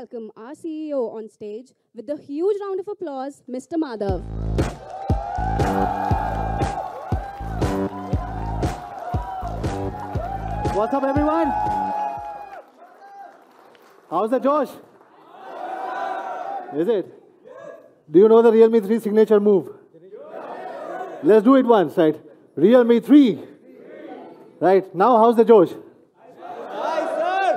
welcome our CEO on stage with a huge round of applause, Mr. Madhav. What's up, everyone? How's the Josh? Is it? Do you know the Realme 3 signature move? Let's do it once, right? Realme 3. Right, now how's the Josh?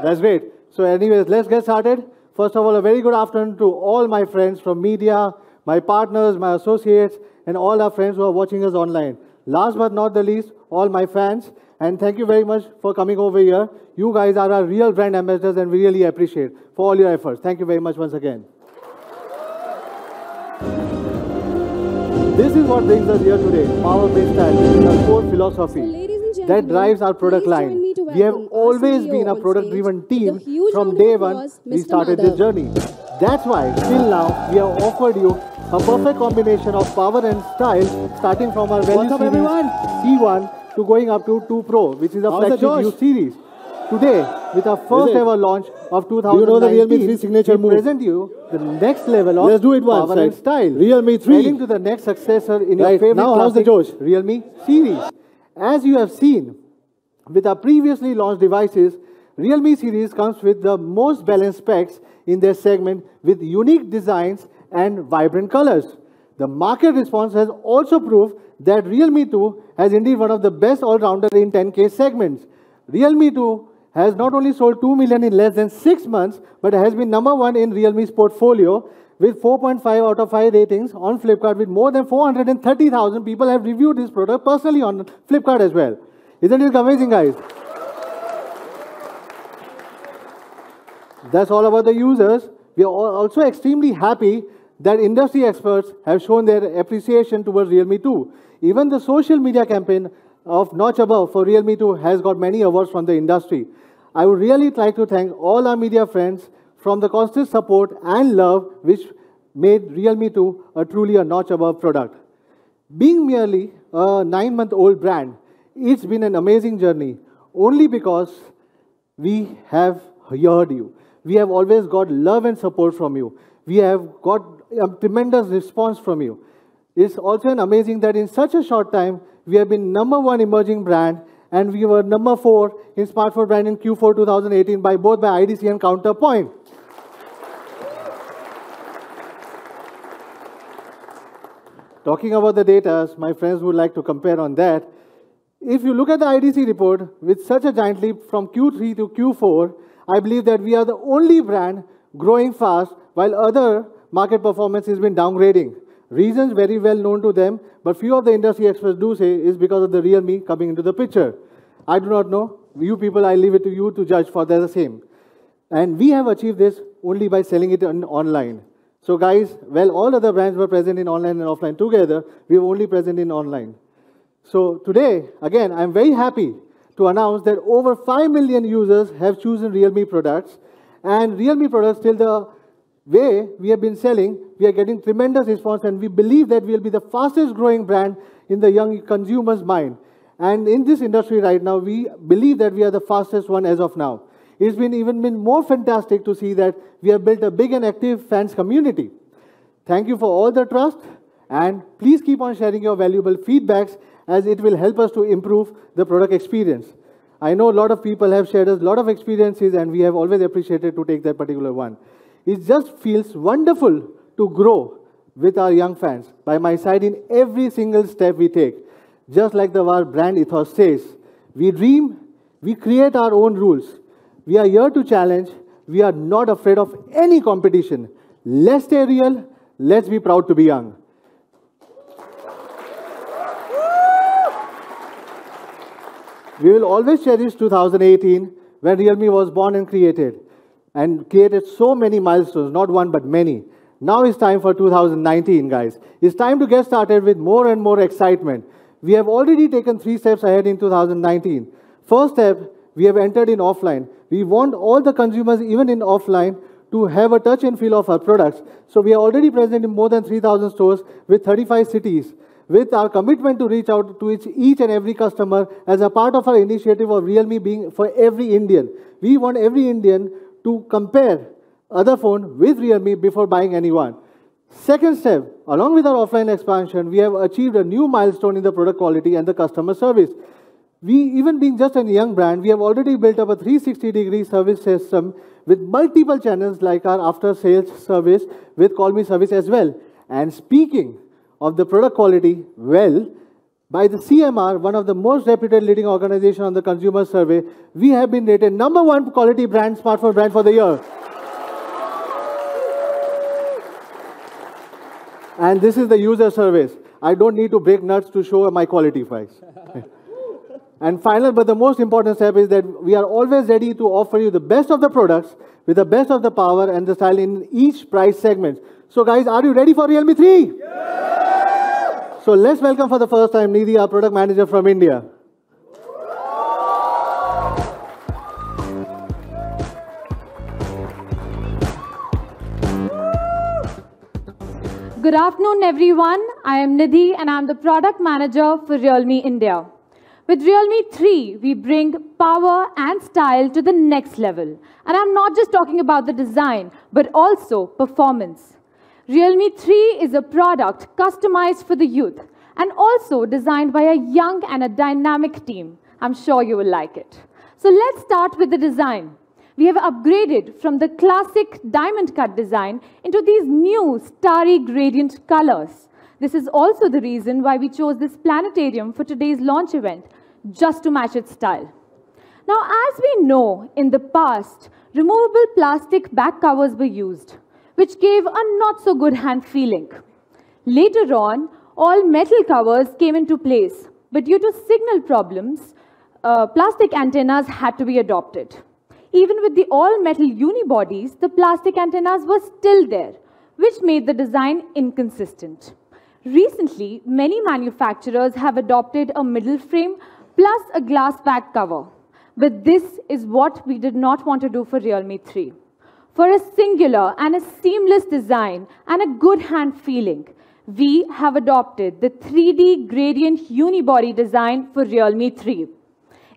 That's great. So anyways, let's get started. First of all, a very good afternoon to all my friends from media, my partners, my associates, and all our friends who are watching us online. Last but not the least, all my fans, and thank you very much for coming over here. You guys are our real brand ambassadors and we really appreciate for all your efforts. Thank you very much once again. This is what brings us here today, power-based style. This is our core philosophy that drives our product line. We have always been a product-driven team. From day one, we started this journey. That's why, till now, we have offered you a perfect combination of power and style, starting from our value series C1 to going up to 2 Pro, which is a flagship U series. Today, with our first ever launch of 2019, you know the Realme 3 signature move. Present you the next level of power and style. Realme 3. Heading to the next successor in your favorite classic Realme series. As you have seen, with our previously launched devices, Realme series comes with the most balanced specs in their segment with unique designs and vibrant colors. The market response has also proved that Realme 2 has indeed one of the best all-rounder in 10K segments. Realme 2 has not only sold 2 million in less than 6 months, but has been #1 in Realme's portfolio with 4.5 out of 5 ratings on Flipkart. With more than 430,000 people have reviewed this product personally on Flipkart as well. Isn't it amazing, guys? That's all about the users. We are also extremely happy that industry experts have shown their appreciation towards Realme 2. Even the social media campaign of Notch Above for Realme 2 has got many awards from the industry. I would really like to thank all our media friends from the constant support and love which made Realme 2 truly a notch above product. Being merely a 9-month-old brand, it's been an amazing journey only because we have heard you. We have always got love and support from you. We have got a tremendous response from you. It's also amazing that in such a short time, we have been #1 emerging brand and we were #4 in smartphone brand in Q4 2018 by both by IDC and Counterpoint. Talking about the data, my friends would like to compare on that. If you look at the IDC report, with such a giant leap from Q3 to Q4, I believe that we are the only brand growing fast while other market performance has been downgrading. Reasons very well known to them, but few of the industry experts do say is because of the Realme coming into the picture. I do not know. You people, I leave it to you to judge for the same. And we have achieved this only by selling it online. So guys, well, all other brands were present in online and offline together. We were only present in online. So today, again, I'm very happy to announce that over 5 million users have chosen Realme products. And Realme products, till the way we have been selling, we are getting tremendous response and we believe that we will be the fastest growing brand in the young consumer's mind. And in this industry right now, we believe that we are the fastest one as of now. It's been even more fantastic to see that we have built a big and active fans community. Thank you for all the trust and please keep on sharing your valuable feedbacks as it will help us to improve the product experience. I know a lot of people have shared us a lot of experiences and we have always appreciated to take that particular one. It just feels wonderful to grow with our young fans by my side in every single step we take. Just like our brand ethos says, we dream, we create our own rules. We are here to challenge. We are not afraid of any competition. Let's stay real. Let's be proud to be young. We will always cherish 2018 when Realme was born and created so many milestones, not one but many. Now it's time for 2019, guys. It's time to get started with more and more excitement. We have already taken 3 steps ahead in 2019. First step, we have entered in offline. We want all the consumers, even in offline, to have a touch and feel of our products. So we are already present in more than 3,000 stores with 35 cities. With our commitment to reach out to each and every customer as a part of our initiative of Realme being for every Indian. We want every Indian to compare other phone with Realme before buying any one. Second step, along with our offline expansion, we have achieved a new milestone in the product quality and the customer service. We, even being just a young brand, we have already built up a 360-degree service system with multiple channels like our after-sales service with Call Me service as well. And speaking of the product quality, well, by the CMR, one of the most reputed leading organizations on the consumer survey, we have been rated #1 quality brand, smartphone brand for the year. And this is the user service. I don't need to break nuts to show my quality price. And final, but the most important step is that we are always ready to offer you the best of the products with the best of the power and the style in each price segment. So guys, are you ready for Realme 3? Yeah! So let's welcome for the first time Nidhi, our product manager from India. Good afternoon, everyone. I am Nidhi, and I'm the product manager for Realme India. With Realme 3, we bring power and style to the next level. And I'm not just talking about the design, but also performance. Realme 3 is a product customized for the youth and also designed by a young and a dynamic team. I'm sure you will like it. So let's start with the design. We have upgraded from the classic diamond cut design into these new starry gradient colors. This is also the reason why we chose this planetarium for today's launch event, just to match its style. Now, as we know, in the past, removable plastic back covers were used, which gave a not-so-good hand feeling. Later on, all metal covers came into place, but due to signal problems, plastic antennas had to be adopted. Even with the all-metal unibodies, the plastic antennas were still there, which made the design inconsistent. Recently, many manufacturers have adopted a middle frame plus a glass back cover. But this is what we did not want to do for Realme 3. For a singular and a seamless design and a good hand feeling, we have adopted the 3D gradient unibody design for Realme 3.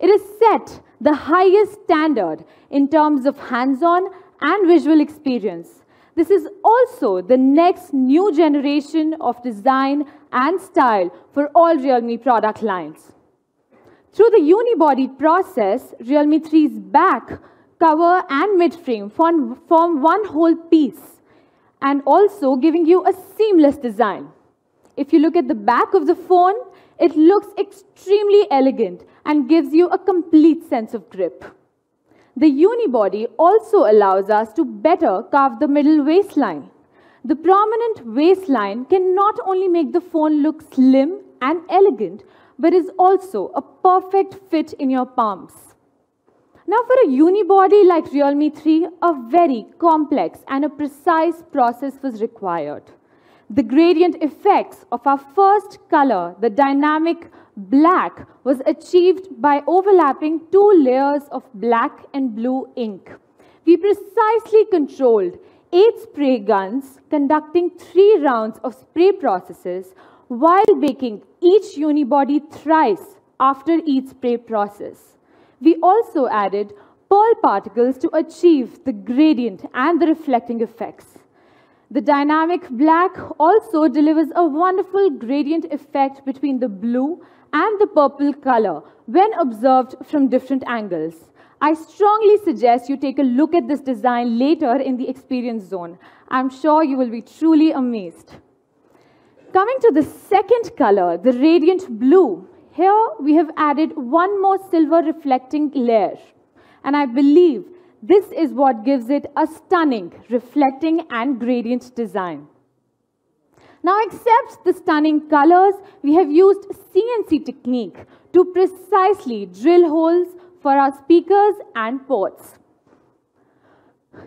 It is set the highest standard in terms of hands-on and visual experience. This is also the next new generation of design and style for all Realme product lines. Through the unibody process, Realme 3's back, cover and mid-frame form one whole piece and also giving you a seamless design. If you look at the back of the phone, it looks extremely elegant and gives you a complete sense of grip. The unibody also allows us to better carve the middle waistline. The prominent waistline can not only make the phone look slim and elegant, but is also a perfect fit in your palms. Now for a unibody like Realme 3, a very complex and a precise process was required. The gradient effects of our first color, the dynamic black, was achieved by overlapping 2 layers of black and blue ink. We precisely controlled 8 spray guns conducting 3 rounds of spray processes while baking each unibody thrice after each spray process. We also added pearl particles to achieve the gradient and the reflecting effects. The dynamic black also delivers a wonderful gradient effect between the blue and the purple color when observed from different angles. I strongly suggest you take a look at this design later in the experience zone. I'm sure you will be truly amazed. Coming to the second color, the radiant blue, here we have added one more silver reflecting layer. And I believe this is what gives it a stunning reflecting and gradient design. Now, except the stunning colors, we have used CNC technique to precisely drill holes for our speakers and ports.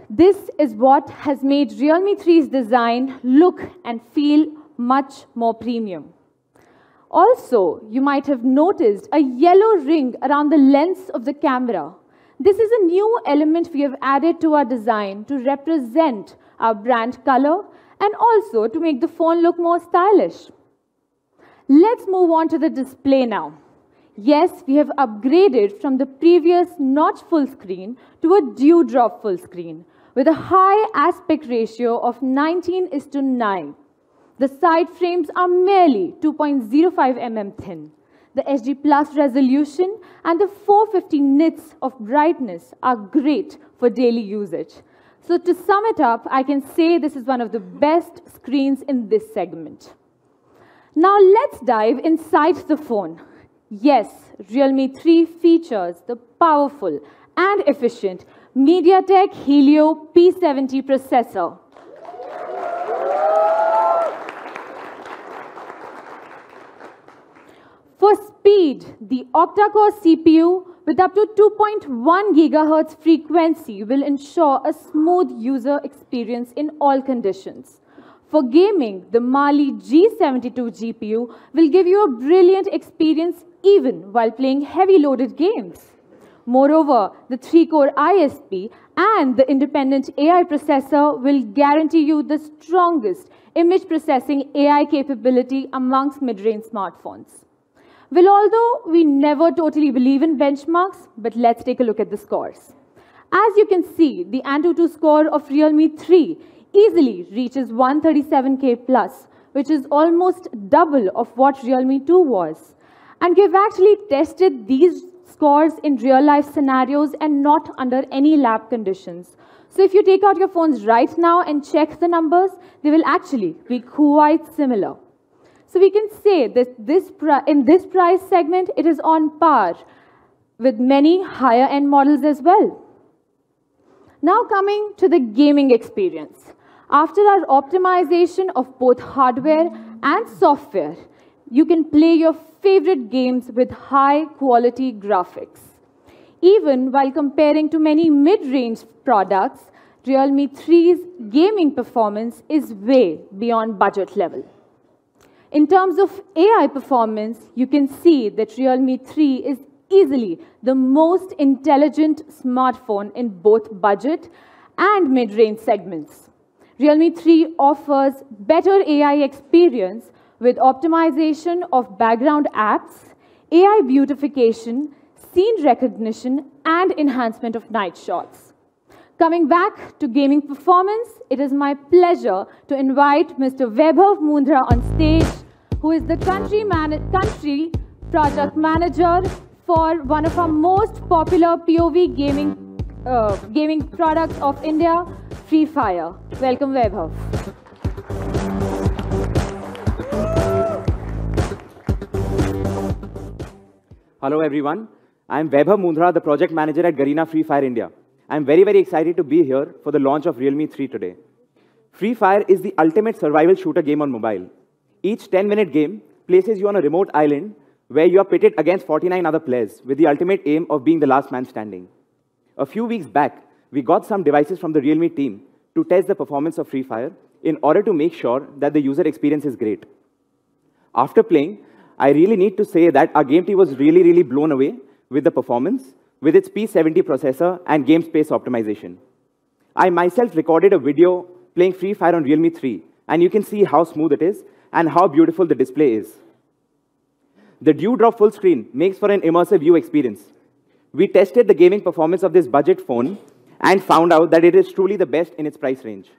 This is what has made Realme 3's design look and feel much more premium. Also, you might have noticed a yellow ring around the lens of the camera. This is a new element we have added to our design to represent our brand color and also to make the phone look more stylish. Let's move on to the display now. Yes, we have upgraded from the previous notch full screen to a dewdrop full screen. with a high aspect ratio of 19:9. The side frames are merely 2.05 mm thin. The HD Plus resolution and the 450 nits of brightness are great for daily usage. So to sum it up, I can say this is one of the best screens in this segment. Now let's dive inside the phone. Yes, Realme 3 features the powerful and efficient MediaTek Helio P70 processor. For speed, the octa-core CPU with up to 2.1 GHz frequency will ensure a smooth user experience in all conditions. For gaming, the Mali G72 GPU will give you a brilliant experience even while playing heavy loaded games. Moreover, the 3-core ISP and the independent AI processor will guarantee you the strongest image processing AI capability amongst mid-range smartphones. Well, although we never totally believe in benchmarks, but let's take a look at the scores. As you can see, the Antutu score of Realme 3 easily reaches 137K plus, which is almost double of what Realme 2 was. And we've actually tested these scores in real-life scenarios and not under any lab conditions. So if you take out your phones right now and check the numbers, they will actually be quite similar. So we can say that in this price segment, it is on par with many higher-end models as well. Now coming to the gaming experience. After our optimization of both hardware and software, you can play your favorite games with high-quality graphics. Even while comparing to many mid-range products, Realme 3's gaming performance is way beyond budget level. In terms of AI performance, you can see that Realme 3 is easily the most intelligent smartphone in both budget and mid-range segments. Realme 3 offers better AI experience with optimization of background apps, AI beautification, scene recognition, and enhancement of night shots. Coming back to gaming performance, it is my pleasure to invite Mr. Vaibhav Mundhra on stage, who is the country project manager for one of our most popular POV gaming products of India, Free Fire. Welcome, Vaibhav. Hello everyone, I am Vaibhav Mundhra, the project manager at Garena Free Fire India. I am very excited to be here for the launch of Realme 3 today. Free Fire is the ultimate survival shooter game on mobile. Each 10-minute game places you on a remote island where you are pitted against 49 other players with the ultimate aim of being the last man standing. A few weeks back, we got some devices from the Realme team to test the performance of Free Fire in order to make sure that the user experience is great. After playing, I really need to say that our game team was really blown away with the performance, with its P70 processor and game space optimization. I myself recorded a video playing Free Fire on Realme 3, and you can see how smooth it is and how beautiful the display is. The Dewdrop full screen makes for an immersive view experience. We tested the gaming performance of this budget phone and found out that it is truly the best in its price range.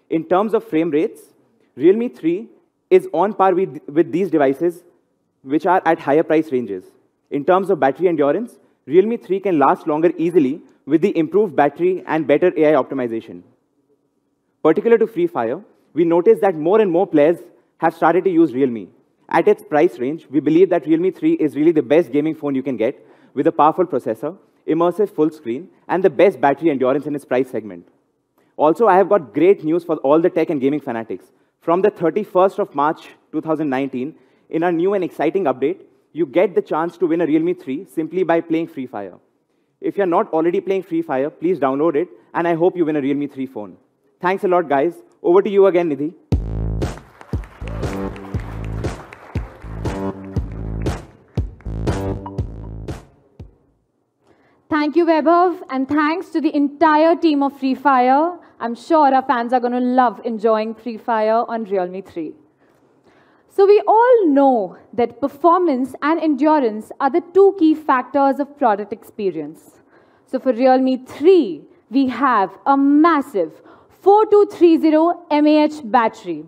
In terms of frame rates, Realme 3 is on par with these devices which are at higher price ranges. In terms of battery endurance, Realme 3 can last longer easily with the improved battery and better AI optimization. Particular to Free Fire, we noticed that more and more players have started to use Realme. At its price range, we believe that Realme 3 is really the best gaming phone you can get with a powerful processor, immersive full screen, and the best battery endurance in its price segment. Also, I have got great news for all the tech and gaming fanatics. From the 31st of March 2019, in our new and exciting update, you get the chance to win a Realme 3 simply by playing Free Fire. If you're not already playing Free Fire, please download it, and I hope you win a Realme 3 phone. Thanks a lot, guys. Over to you again, Nidhi. Thank you, Vaibhav, and thanks to the entire team of Free Fire. I'm sure our fans are going to love enjoying Free Fire on Realme 3. So we all know that performance and endurance are the two key factors of product experience. So for Realme 3, we have a massive 4230 mAh battery.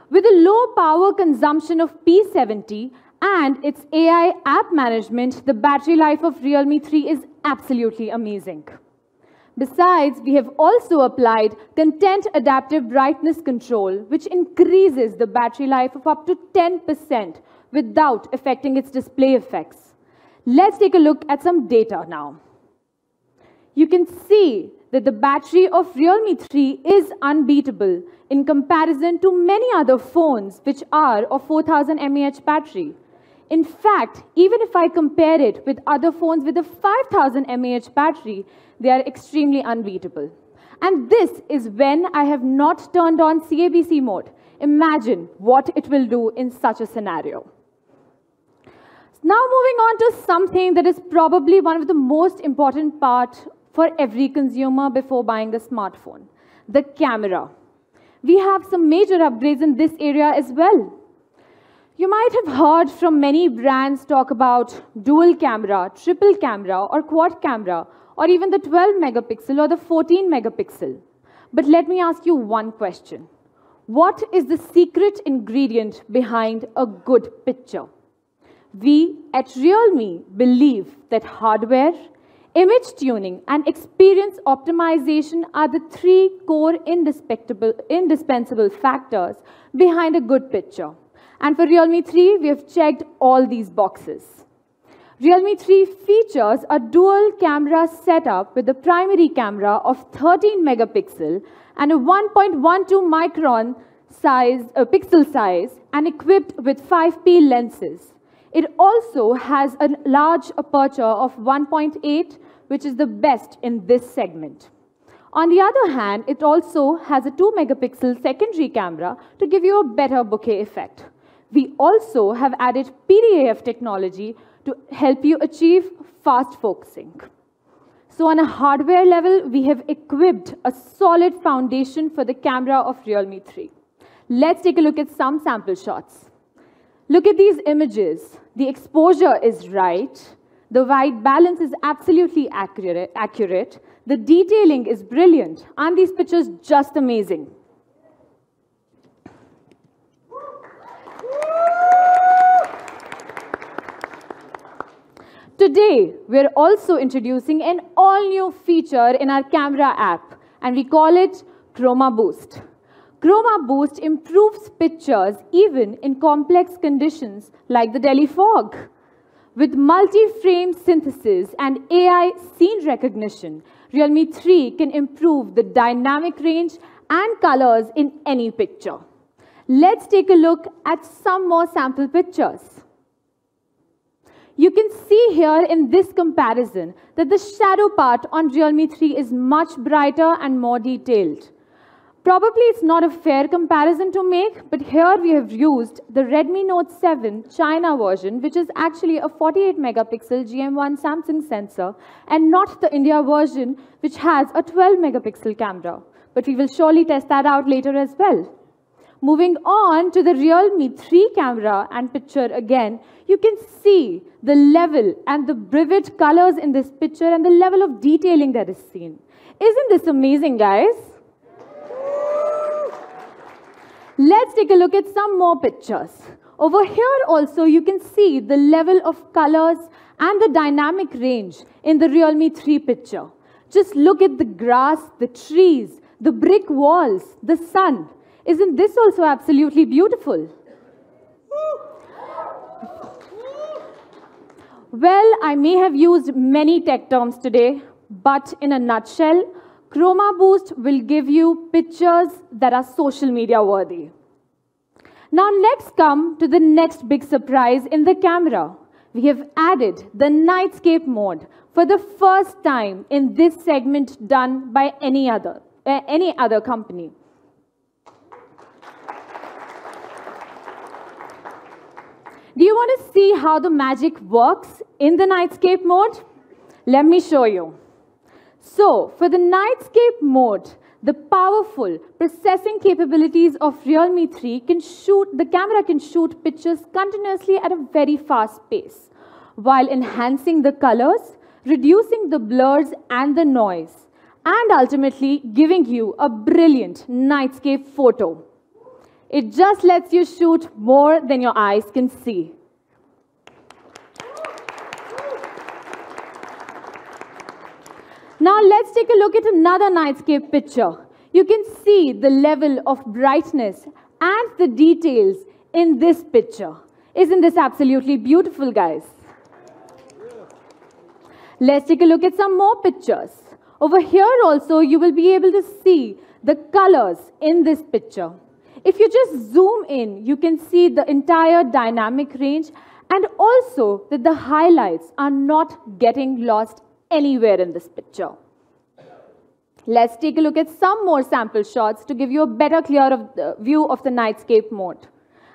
With a low power consumption of P70 and its AI app management, the battery life of Realme 3 is absolutely amazing. Besides, we have also applied content adaptive brightness control, which increases the battery life of up to 10% without affecting its display effects. Let's take a look at some data now. You can see that the battery of Realme 3 is unbeatable in comparison to many other phones which are of 4000 mAh battery. In fact, even if I compare it with other phones with a 5000 mAh battery, they are extremely unbeatable. And this is when I have not turned on CABC mode. Imagine what it will do in such a scenario. Now moving on to something that is probably one of the most important parts for every consumer before buying a smartphone, the camera. We have some major upgrades in this area as well. You might have heard from many brands talk about dual camera, triple camera, or quad camera, or even the 12 megapixel or the 14 megapixel. But let me ask you one question. What is the secret ingredient behind a good picture? We at Realme believe that hardware, image tuning, and experience optimization are the three core indispensable factors behind a good picture. And for Realme 3, we have checked all these boxes. Realme 3 features a dual camera setup with a primary camera of 13 megapixel and a 1.12 micron pixel size and equipped with 5P lenses. It also has a large aperture of 1.8, which is the best in this segment. On the other hand, it also has a 2 megapixel secondary camera to give you a better bokeh effect. We also have added PDAF technology to help you achieve fast focusing. So on a hardware level, we have equipped a solid foundation for the camera of Realme 3. Let's take a look at some sample shots. Look at these images. The exposure is right. The white balance is absolutely accurate. The detailing is brilliant. And these pictures just amazing. Today, we're also introducing an all-new feature in our camera app, and we call it Chroma Boost. Chroma Boost improves pictures even in complex conditions like the Delhi fog. With multi-frame synthesis and AI scene recognition, Realme 3 can improve the dynamic range and colors in any picture. Let's take a look at some more sample pictures. You can see here in this comparison that the shadow part on Realme 3 is much brighter and more detailed. Probably it's not a fair comparison to make, but here we have used the Redmi Note 7 China version, which is actually a 48 megapixel GM1 Samsung sensor, and not the India version, which has a 12 megapixel camera. But we will surely test that out later as well. Moving on to the Realme 3 camera and picture again, you can see the level and the vivid colors in this picture and the level of detailing that is seen. Isn't this amazing, guys? Let's take a look at some more pictures. Over here also, you can see the level of colors and the dynamic range in the Realme 3 picture. Just look at the grass, the trees, the brick walls, the sun. Isn't this also absolutely beautiful? Well, I may have used many tech terms today, but in a nutshell, Chroma Boost will give you pictures that are social media worthy. Now let's come to the next big surprise in the camera. We have added the nightscape mode for the first time in this segment done by any other company. Do you want to see how the magic works in the nightscape mode? Let me show you. So, for the nightscape mode, the powerful processing capabilities of Realme 3 the camera can shoot pictures continuously at a very fast pace. while enhancing the colors, reducing the blurs and the noise, and ultimately giving you a brilliant nightscape photo. It just lets you shoot more than your eyes can see. Now let's take a look at another nightscape picture. You can see the level of brightness and the details in this picture. Isn't this absolutely beautiful, guys? Let's take a look at some more pictures. Over here also, you will be able to see the colors in this picture. If you just zoom in, you can see the entire dynamic range and also that the highlights are not getting lost anywhere in this picture. Let's take a look at some more sample shots to give you a better view of the nightscape mode.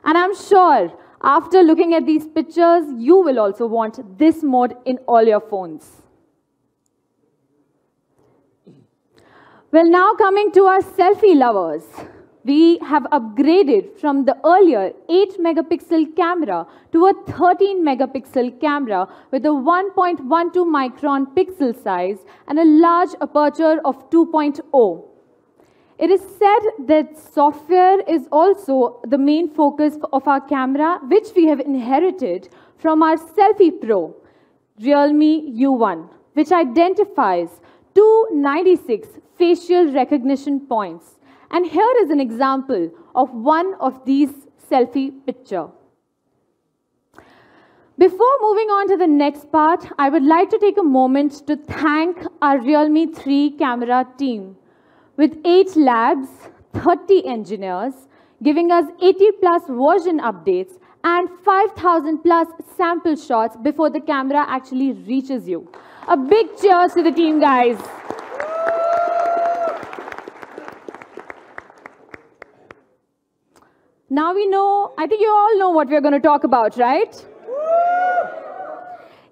And I'm sure after looking at these pictures, you will also want this mode in all your phones. Well, now coming to our selfie lovers. We have upgraded from the earlier 8-megapixel camera to a 13-megapixel camera with a 1.12 micron pixel size and a large aperture of 2.0. It is said that software is also the main focus of our camera, which we have inherited from our Selfie Pro, Realme U1, which identifies 296 facial recognition points. And here is an example of one of these selfie pictures. Before moving on to the next part, I would like to take a moment to thank our Realme 3 camera team. With 8 labs, 30 engineers, giving us 80+ version updates and 5,000+ sample shots before the camera actually reaches you. A big cheers to the team, guys. Now we know, I think you all know what we're going to talk about, right?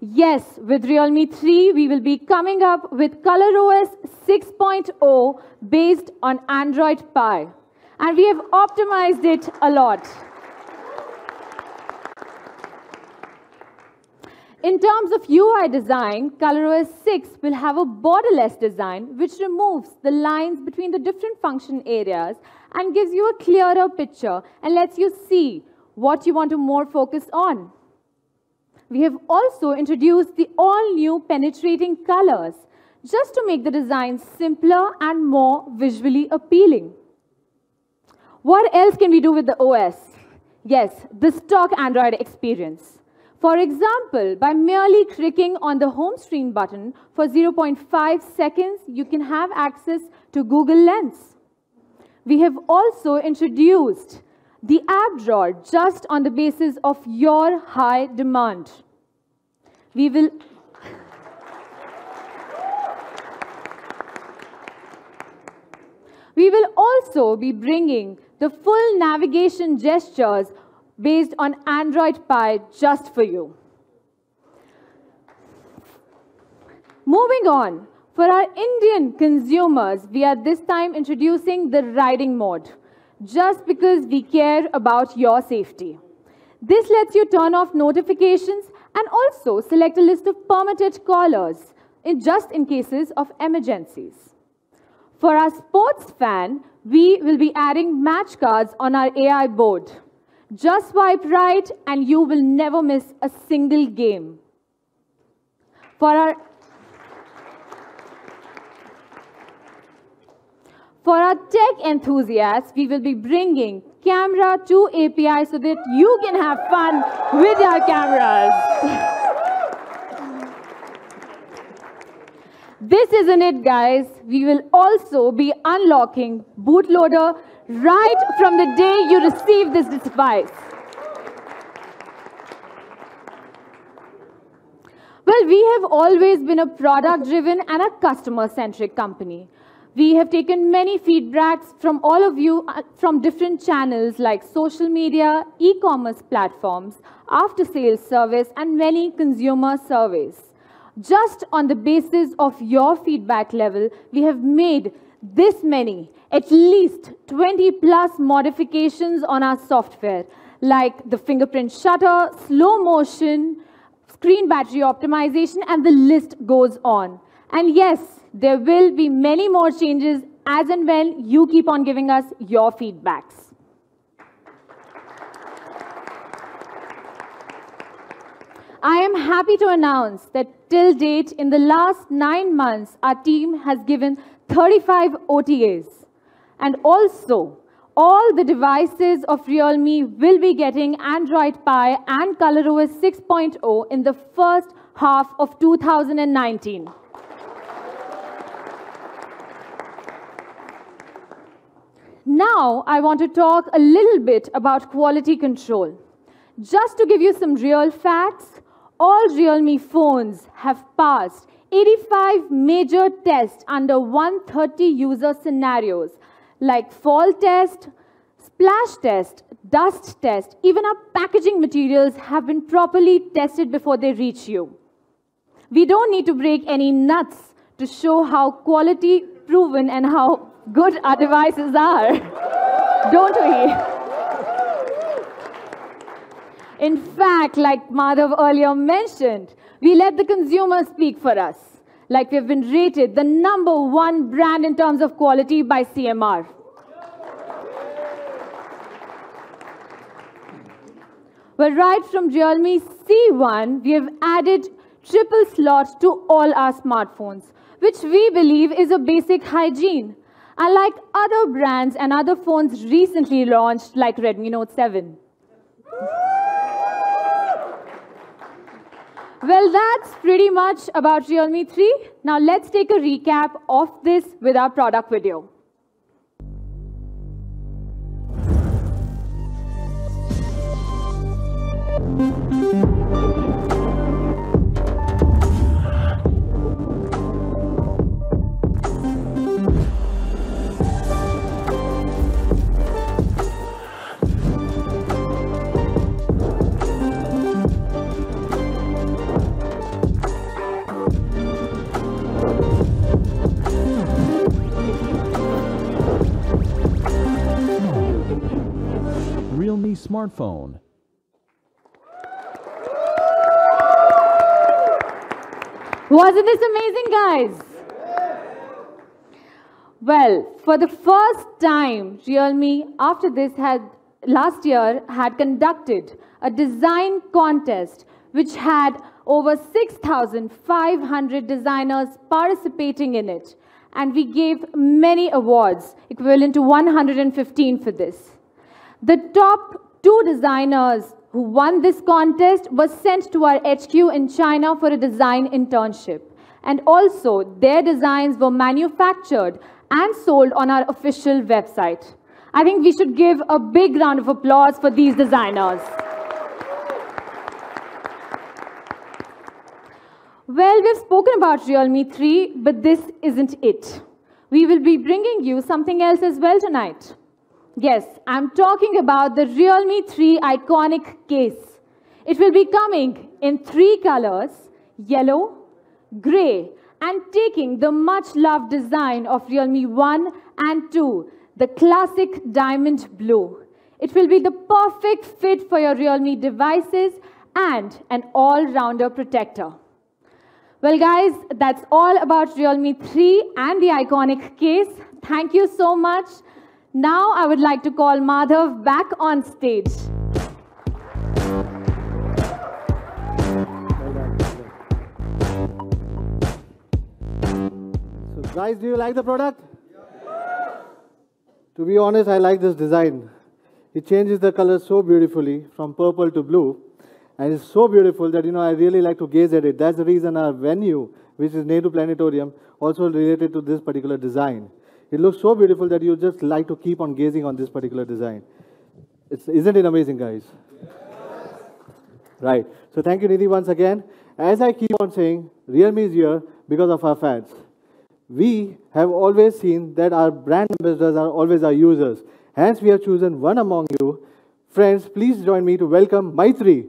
Yes, with Realme 3, we will be coming up with ColorOS 6.0 based on Android Pie. And we have optimized it a lot. In terms of UI design, ColorOS 6 will have a borderless design which removes the lines between the different function areas and gives you a clearer picture and lets you see what you want to more focus on. We have also introduced the all-new penetrating colors just to make the design simpler and more visually appealing. What else can we do with the OS? Yes, the stock Android experience. For example, by merely clicking on the home screen button for 0.5 seconds, you can have access to Google Lens. We have also introduced the app drawer just on the basis of your high demand. We will also be bringing the full navigation gestures based on Android Pie just for you. Moving on, for our Indian consumers, we are this time introducing the riding mode, just because we care about your safety. This lets you turn off notifications and also select a list of permitted callers, just in cases of emergencies. For our sports fan, we will be adding match cards on our AI board. Just swipe right and you will never miss a single game. For our tech enthusiasts, we will be bringing Camera 2 API so that you can have fun with your cameras. This isn't it, guys. We will also be unlocking bootloader right from the day you receive this device. Well, we have always been a product-driven and a customer-centric company. We have taken many feedbacks from all of you from different channels like social media, e-commerce platforms, after-sales service, and many consumer surveys. Just on the basis of your feedback level, we have made this many, at least 20+ modifications on our software, like the fingerprint shutter, slow motion, screen battery optimization, and the list goes on. And yes, there will be many more changes as and when you keep on giving us your feedbacks. I am happy to announce that till date, in the last 9 months, our team has given 35 OTAs. And also, all the devices of Realme will be getting Android Pie and ColorOS 6.0 in the first half of 2019. Now, I want to talk a little bit about quality control. Just to give you some real facts, all Realme phones have passed 85 major tests under 130 user scenarios, like fall test, splash test, dust test. Even our packaging materials have been properly tested before they reach you. We don't need to break any nuts to show how quality proven and how good our devices are, don't we? In fact, like Madhav earlier mentioned, we let the consumer speak for us. Like we've been rated the #1 brand in terms of quality by CMR. Well, right from Realme C1, we have added triple slots to all our smartphones, which we believe is a basic hygiene, unlike other brands and other phones recently launched, like Redmi Note 7. Well, that's pretty much about Realme 3. Now let's take a recap of this with our product video. Realme smartphone. Wasn't this amazing, guys? Well, for the first time, Realme, after this, last year had conducted a design contest which had over 6,500 designers participating in it. And we gave many awards, equivalent to 115 for this. The top 2 designers who won this contest were sent to our HQ in China for a design internship. And also, their designs were manufactured and sold on our official website. I think we should give a big round of applause for these designers. Well, we've spoken about Realme 3, but this isn't it. We will be bringing you something else as well tonight. Yes, I'm talking about the Realme 3 iconic case. It will be coming in 3 colors, yellow, gray, and taking the much-loved design of Realme 1 and 2, the classic diamond blue. It will be the perfect fit for your Realme devices and an all-rounder protector. Well, guys, that's all about Realme 3 and the iconic case. Thank you so much. Now, I would like to call Madhav back on stage. So, guys, do you like the product? To be honest, I like this design. It changes the color so beautifully from purple to blue. And it's so beautiful that, I really like to gaze at it. That's the reason our venue, which is Nehru Planetarium, also related to this particular design. It looks so beautiful that you just like to keep on gazing on this particular design. Isn't it amazing, guys? Yes. Right. So thank you, Nidhi, once again. As I keep on saying, Realme is here because of our fans. We have always seen that our brand ambassadors are always our users. Hence, we have chosen one among you. Friends, please join me to welcome Maitri.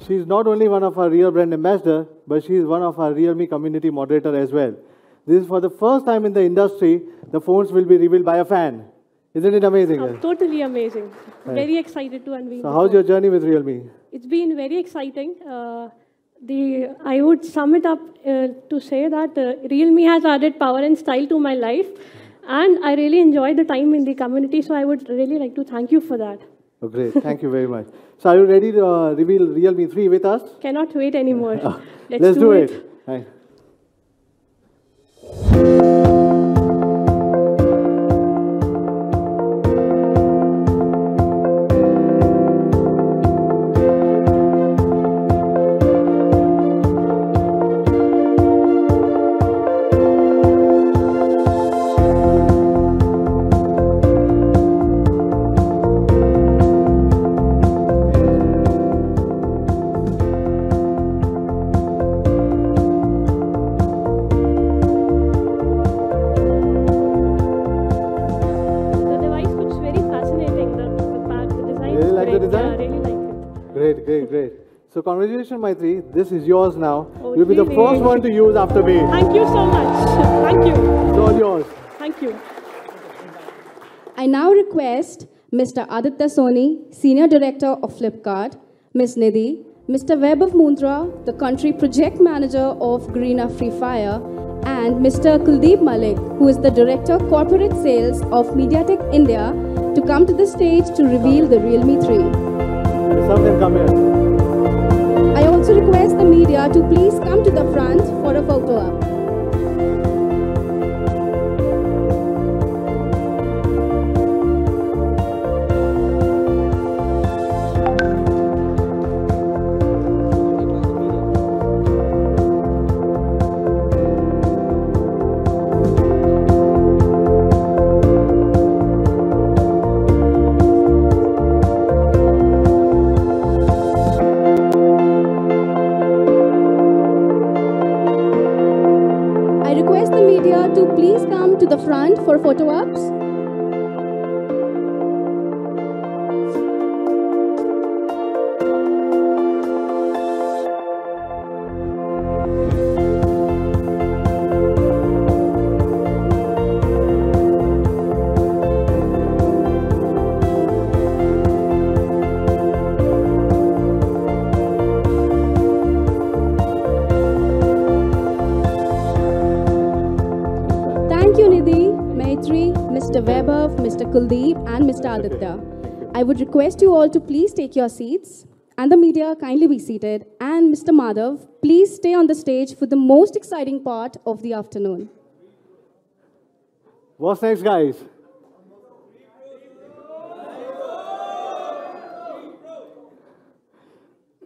She is not only one of our real brand ambassador, but she is one of our Realme community moderator as well. This is for the first time in the industry, the phones will be revealed by a fan. Isn't it amazing? Totally amazing. Right. Very excited to unveil. So how's your journey with Realme? It's been very exciting. I would sum it up to say that Realme has added power and style to my life, and I really enjoy the time in the community. So I would really like to thank you for that. Oh, great. Thank you very much. So are you ready to reveal Realme 3 with us? Cannot wait anymore. Let's do it. Right. The device looks very fascinating. The design Really is like the great. design? Yeah, I really like it. Great, great, great. So congratulations, Maitri. This is yours now. Oh, You'll be the really? first one to use after me. Thank you so much. Thank you. It's all yours. Thank you. I now request Mr. Aditya Soni, Senior Director of Flipkart, Ms. Nidhi, Mr. Vaibhav Mundra, the Country Project Manager of Garena Free Fire, and Mr. Kuldeep Malik, who is the Director Corporate Sales of MediaTek India, to come to the stage to reveal the Realme 3. Some of them come here. I also request the media to please come to the front for a photo op. I request the media to please come to the front for photo ops. Thank you, Nidhi, Maitri, Mr. Vaibhav, Mr. Kuldeep, and Mr. Aditya. I would request you all to please take your seats, and the media kindly be seated. And Mr. Madhav, please stay on the stage for the most exciting part of the afternoon. What's next, guys?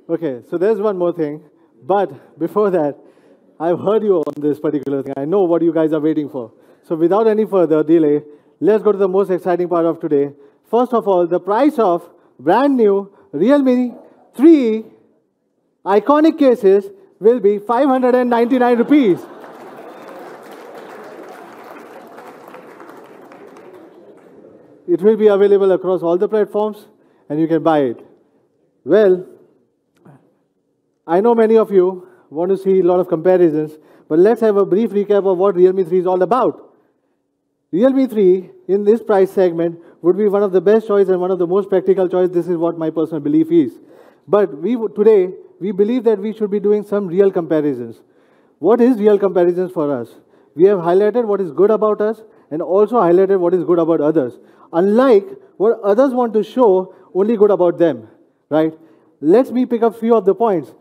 Okay, so there's one more thing. But before that, I've heard you on this particular thing. I know what you guys are waiting for. So without any further delay, let's go to the most exciting part of today. First of all, the price of brand new Realme 3 iconic cases will be 599 rupees. It will be available across all the platforms and you can buy it. Well, I know many of you want to see a lot of comparisons, but let's have a brief recap of what Realme 3 is all about. Realme 3 in this price segment would be one of the best choice and one of the most practical choice. This is what my personal belief is. But today, we believe that we should be doing some real comparisons. What is real comparisons for us? We have highlighted what is good about us and also highlighted what is good about others. Unlike what others want to show only good about them, right? Let me pick up few of the points.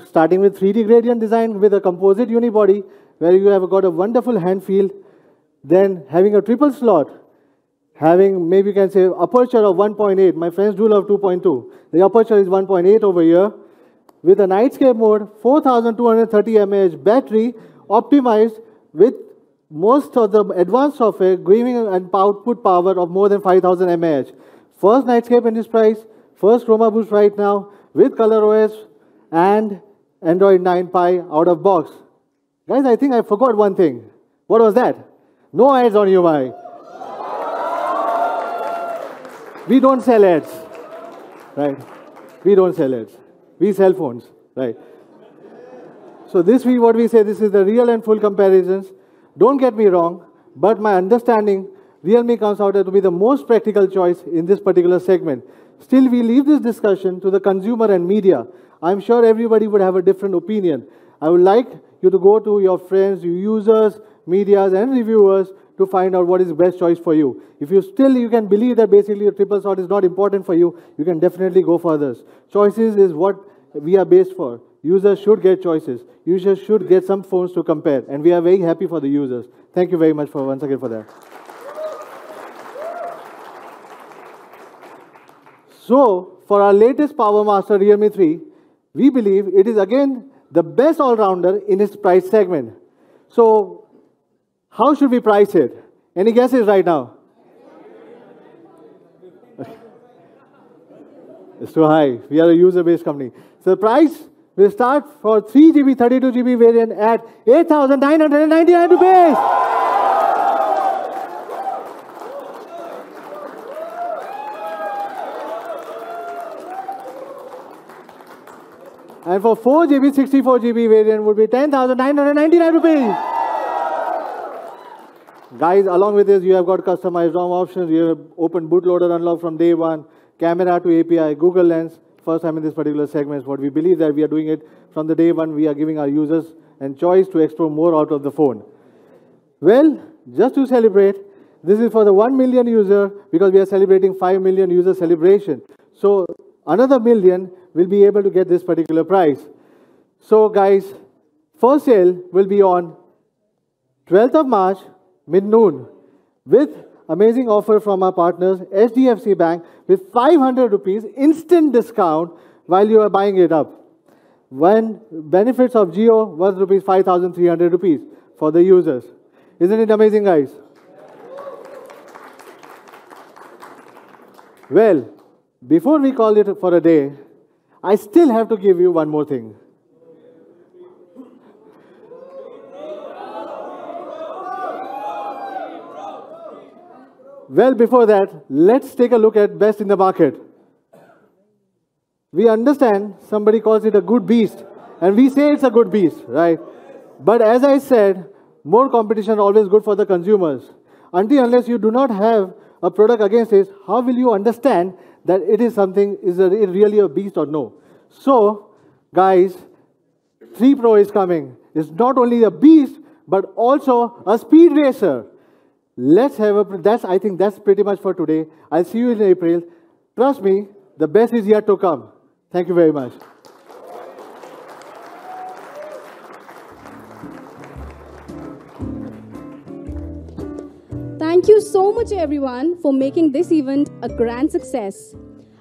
Starting with 3D gradient design with a composite unibody where you have got a wonderful hand feel, then having a triple slot, having maybe you can say aperture of 1.8. My friends do love 2.2. The aperture is 1.8 over here. With a nightscape mode, 4230 mAh battery optimized with most of the advanced software giving an output power of more than 5000 mAh. First nightscape in this price, first Chroma Boost right now with ColorOS and Android 9 Pie out of box. Guys, I think I forgot one thing. What was that? No ads on UI. We don't sell ads, right? We don't sell ads. We sell phones, right? So this what we say, this is the real and full comparisons. Don't get me wrong, but my understanding Realme comes out to be the most practical choice in this particular segment. Still, we leave this discussion to the consumer and media. I'm sure everybody would have a different opinion. I would like you to go to your friends, your users, medias, and reviewers to find out what is the best choice for you. If you can believe that basically a triple SOT is not important for you, you can definitely go for others. Choices is what we are based for. Users should get choices. Users should get some phones to compare, and we are very happy for the users. Thank you very much for once again for that. So, for our latest Power Master Realme 3, we believe it is again the best all-rounder in its price segment. So, how should we price it? Any guesses right now? It's too high. We are a user-based company. So the price will start for 3GB, 32GB variant at 8,999 rupees. And for 4GB, 64GB variant would be 10,999 rupees. Guys, along with this, you have got customized ROM options. You have open bootloader unlock from day one, camera to API, Google Lens. First time in this particular segment. What we believe that we are doing it from the day one. We are giving our users a choice to explore more out of the phone. Well, just to celebrate, this is for the 1 million user because we are celebrating 5 million user celebration. So another million will be able to get this particular price. So guys, first sale will be on 12th of March, mid-noon, with amazing offer from our partners, HDFC Bank, with 500 rupees instant discount while you are buying it up. When benefits of Jio was rupees 5,300 rupees for the users. Isn't it amazing, guys? Well, before we call it for a day, I still have to give you one more thing. Well, before that, let's take a look at best in the market. We understand somebody calls it a good beast, and we say it's a good beast, right? But as I said, more competition is always good for the consumers. Unless you do not have a product against it, how will you understand that it is something, is it really a beast or no? So, guys, 3 Pro is coming. It's not only a beast, but also a speed racer. Let's have I think that's pretty much for today. I'll see you in April. Trust me, the best is yet to come. Thank you very much. Thank you so much, everyone, for making this event a grand success.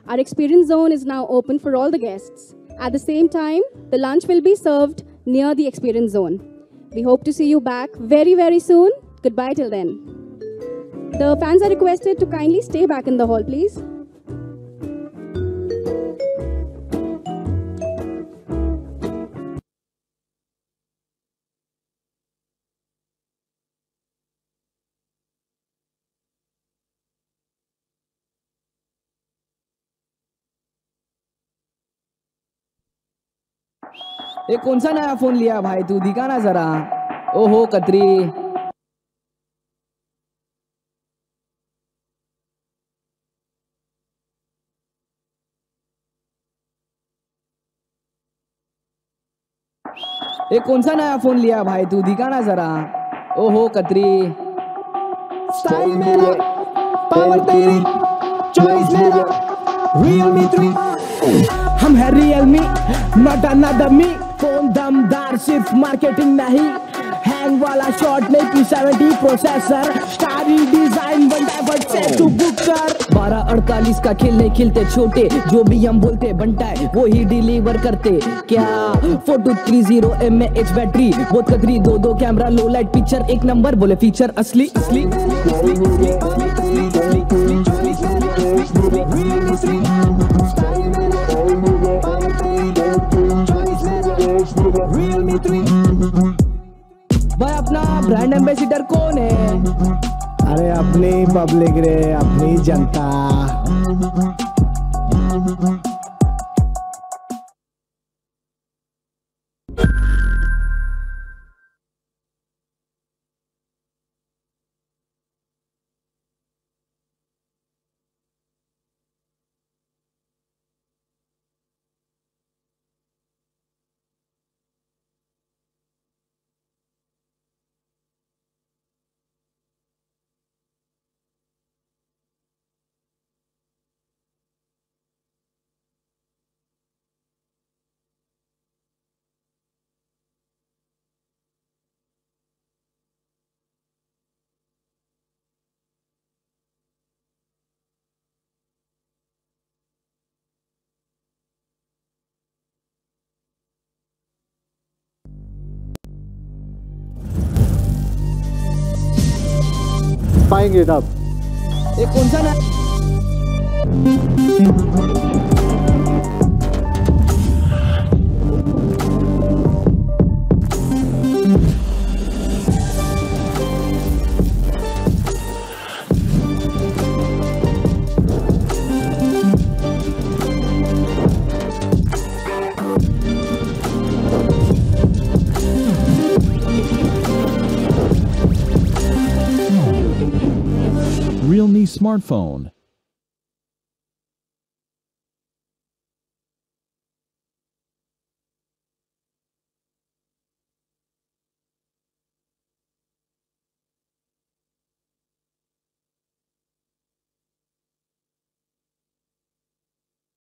Our experience zone is now open for all the guests. At the same time, the lunch will be served near the experience zone. We hope to see you back very, very soon. Goodbye till then. The fans are requested to kindly stay back in the hall, please. ये कौन सा नया phone लिया भाई तू दिखा ना जरा ओहो कतरी ये कौन सा नया फोन लिया भाई तू दिखा ना जरा ओहो कतरी स्टाइल मेरा पावर तेरी चॉइस मेरा Realme 3 हम है Realme not another me phone दमदार सिर्फ मार्केटिंग नहीं हैंग वाला शॉट नहीं P70 प्रोसेसर स्टारी डिजाइन बनता है बट से तू बुक कर 1248 का खेल नहीं खेलते छोटे जो भी हम बोलते बनता है वो ही डिलीवर करते क्या 4230 mAh बैटरी बहुत कतरी दो कैमरा लो लाइट पिक्चर एक नंबर बोले फीचर असली असली Realme 3 भाई अपना ब्रांड एम्बेसिडर कौन है अरे अपनी पब्लिक रे अपनी जनता buying it up. ये कौन सा ना Realme smartphone.